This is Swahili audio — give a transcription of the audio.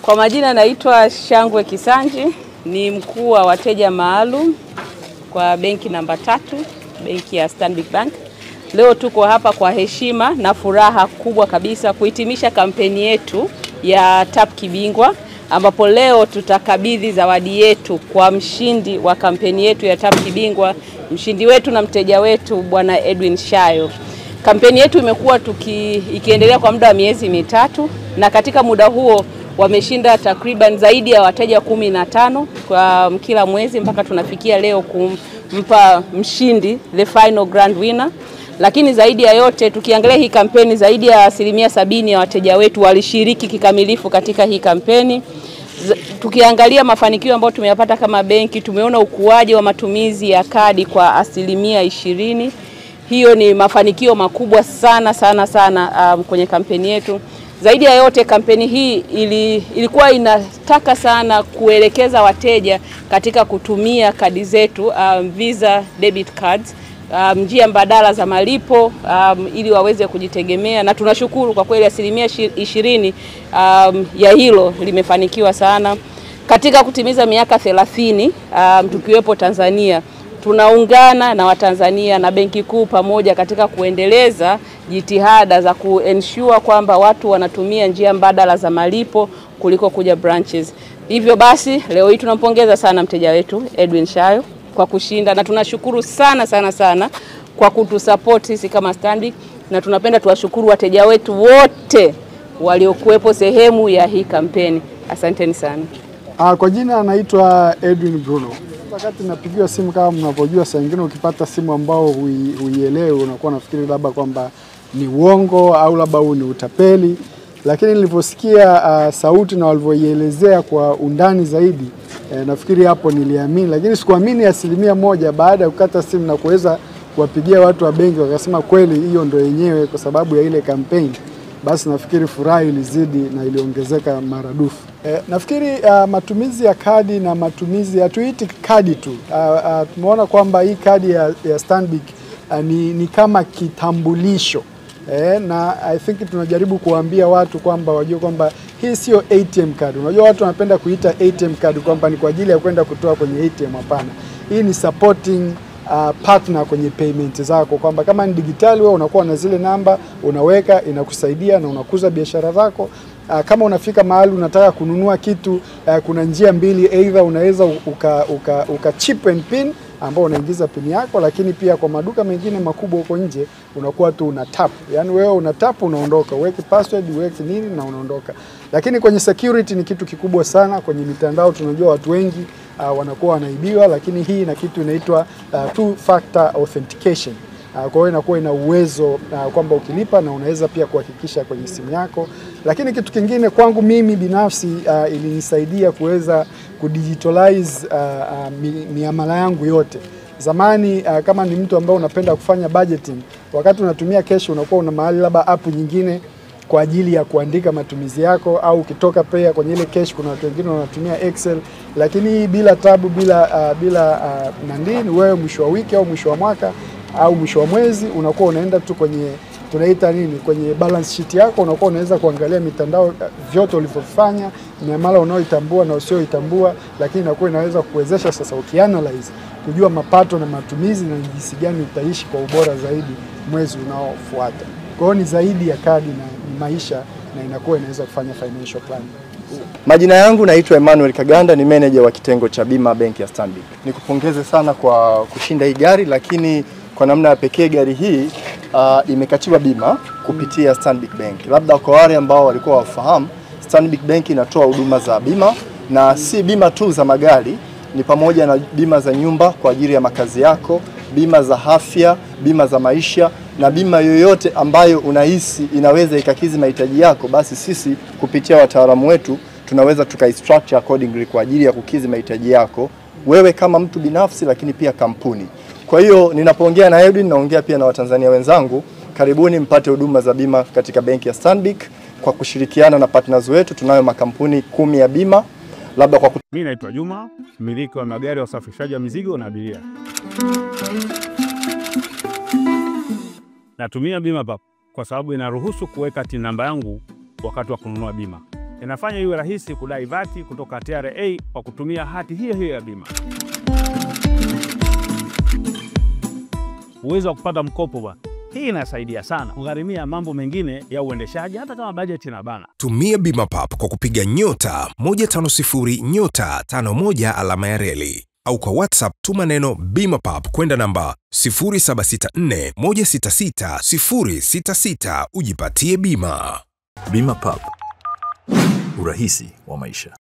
Kwa majina naitwa Shangwe Kisanji, ni mkuu wa wateja maalum kwa benki namba 3, benki ya Stanbic Bank. Leo tuko hapa kwa heshima na furaha kubwa kabisa kuhitimisha kampeni yetu ya TAP Kibingwa, ambapo leo tutakabidhi zawadi yetu kwa mshindi wa kampeni yetu ya TAP Kibingwa, mshindi wetu na mteja wetu Bwana Edwin Shayo. Kampeni yetu imekuwa ikiendelea kwa muda wa miezi mitatu, na katika muda huo wameshinda takriban zaidi ya wateja 15 kwa kila mwezi mpaka tunafikia leo kumpa mshindi, the final grand winner. Lakini zaidi ya yote, tukiangalia hii kampeni, zaidi ya 70% ya wateja wetu walishiriki kikamilifu katika hii kampeni. Tukiangalia mafanikio ambayo tumeyapata kama benki, tumeona ukuaji wa matumizi ya kadi kwa 20%. Hiyo ni mafanikio makubwa sana kwenye kampeni yetu. Zaidi ya yote, kampeni hii ilikuwa inataka sana kuelekeza wateja katika kutumia kadi zetu, Visa debit cards, njia mbadala za malipo, ili waweze kujitegemea, na tunashukuru kwa kweli 20% ya hilo limefanikiwa sana. Katika kutimiza miaka 30 tukiwepo Tanzania, tunaungana na Watanzania na Benki Kuu pamoja katika kuendeleza jitihada za kuensure kwamba watu wanatumia njia mbadala za malipo kuliko kuja branches. Hivyo basi leo hii tunampongeza sana mteja wetu Edwin Shayo kwa kushinda, na tunashukuru sana kwa kutusupport sisi kama Stanbic, na tunapenda tuwashukuru wateja wetu wote waliokuwepo sehemu ya hii kampeni. Asanteni sana. Kwa jina anaitwa Edwin Bruno. Wakati napigiwa simu, kama mnavyojua, saa nyingine ukipata simu ambao huielewi unakuwa nafikiri labda kwamba ni uongo au labda ni utapeli, lakini niliposikia sauti na walivyoielezea kwa undani zaidi, nafikiri hapo niliamini. Lakini sikuamini 100% baada ya kukata simu na kuweza kuwapigia watu wa benki wakasema kweli hiyo ndio yenyewe kwa sababu ya ile kampeni. Basi nafikiri furaha ilizidi na iliongezeka maradufu. Nafikiri matumizi ya kadi na matumizi hatuiti kadi tu. Tumeona kwamba hii kadi ya Stanbic ni kama kitambulisho. Na I think tunajaribu kuambia watu kwamba wajue kwamba hii sio ATM card. Unajua watu wanapenda kuita ATM card kwamba ni kwa ajili ya kwenda kutoa kwenye ATM. Hapana. Hii ni supporting partner kwenye payment zako, kwamba kama ni digitali wewe unakuwa na zile namba unaweka, inakusaidia na unakuza biashara zako. Kama unafika mahali unataka kununua kitu, kuna njia mbili, either unaweza uka chip and pin ambao unaingiza pin yako, lakini pia kwa maduka mengine makubwa huko nje unakuwa tu una tap. Yaani wewe una tap unaondoka, uweke password, uweke nini na unaondoka. Lakini kwenye security ni kitu kikubwa sana. Kwenye mitandao tunajua watu wengi wanakuwa wanaibiwa, lakini hii ina kitu inaitwa two factor authentication. Kwa hiyo inakuwa ina uwezo kwamba ukilipa na unaweza pia kuhakikisha kwenye simu yako. Lakini kitu kingine kwangu mimi binafsi ilinisaidia kuweza kudigitalize miamala yangu yote. Zamani kama ni mtu ambaye unapenda kufanya budgeting, wakati unatumia cash unakuwa una mahali labda app nyingine kwa ajili ya kuandika matumizi yako, au ukitoka pia kwenye ile cash kuna watu wengine wanatumia Excel. Lakini bila tabu, bila nandini, wewe mwisho wa wiki au mwisho wa mwaka au mwisho wa mwezi unakuwa unaenda tu kwenye tunaita nini, kwenye balance sheet yako, unakuwa unaweza kuangalia mitandao vyote ulivyofanya, miamala unaoitambua na usioitambua. Lakini inakuwa inaweza kuwezesha sasa ukianalyze kujua mapato na matumizi na jinsi gani utaishi kwa ubora zaidi mwezi unaofuata. Kwa hiyo ni zaidi ya kadi na maisha, na inakuwa inaweza kufanya financial plan. Majina yangu naitwa Emmanuel Kaganda, ni manager wa kitengo cha bima benki ya Stanbic. Nikupongeze sana kwa kushinda hii gari, lakini kwa namna ya pekee gari hii imekatiwa bima kupitia Stanbic Bank. Labda kwa wale ambao walikuwa wafahamu, Stanbic Bank inatoa huduma za bima, na si bima tu za magari, ni pamoja na bima za nyumba kwa ajili ya makazi yako, bima za afya, bima za maisha, na bima yoyote ambayo unahisi inaweza ikakidhi mahitaji yako, basi sisi kupitia wataalamu wetu tunaweza tukaistructure accordingly kwa ajili ya kukidhi mahitaji yako wewe kama mtu binafsi, lakini pia kampuni. Kwa hiyo ninapoongea na Edwin naongea pia na Watanzania wenzangu. Karibuni mpate huduma za bima katika benki ya Stanbic kwa kushirikiana na partners wetu. Tunayo makampuni 10 ya bima. Labda kwa mimi naitwa Juma, mmiliki wa magari ya usafirishaji wa mizigo na abiria. Natumia bima kwa sababu inaruhusu kuweka TIN namba yangu wakati wa kununua bima. inafanya iwe rahisi kudai vati kutoka TRA kwa kutumia hati hiyo ya bima. Uwezo wa kupata mkopo bwana. Hii inasaidia sana kugharimia mambo mengine ya uendeshaji hata kama bajeti inabana. Tumia Bima Pap kwa kupiga *150*51 au kwa WhatsApp tuma neno Bima Pap kwenda namba 0764166066 ujipatie bima. Bima Pap, urahisi wa maisha.